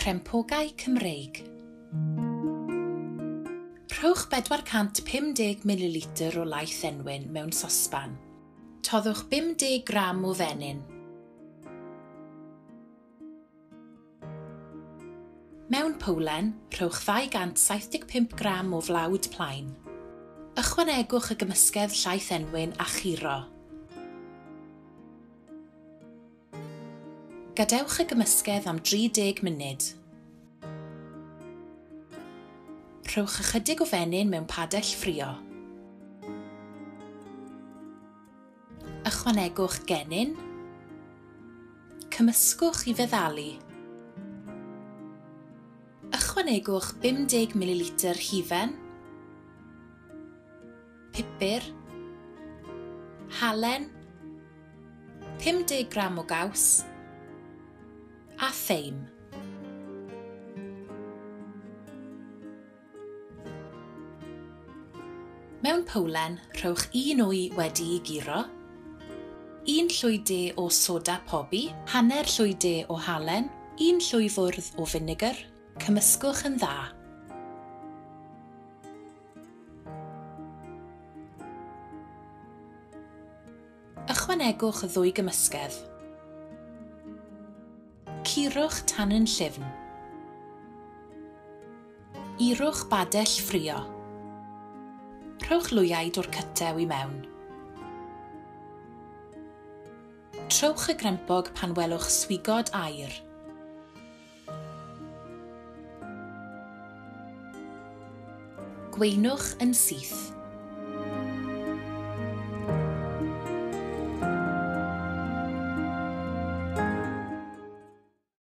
Crempogau Cymreig. Rhowch 450 ml o laeth enwyn mewn sosban. Toddwch 50 gram o fenyn. Mewn powlen, rhowch 275 gram o flawd plaen. Ychwanegwch y gymysgedd llaeth enwyn a chiro. Gadewch y gymysgedd am 30 munud. Rhowch ychydig o fenyn mewn padell ffrio. Ychwanegwch genyn. Cymysgwch i feddalu. Ychwanegwch 50 ml hufen, pupur, halen, 50 gram o gaws a theim. Mewn powlen, rhowch 1 wy wedi'i giro, 1 llwy de o soda pobi, hanner llwy de o halen, 1 llwy fwrdd o vinegar, cymysgwch yn dda. Ychwanegwch y ddwy gymysgedd. Curwch tan yn llyfn. Urwch badell ffrio. Rhowch lwyaid o'r cytew i mewn. Trowch y grempog pan welwch swigod aur. Gweinwch yn syth.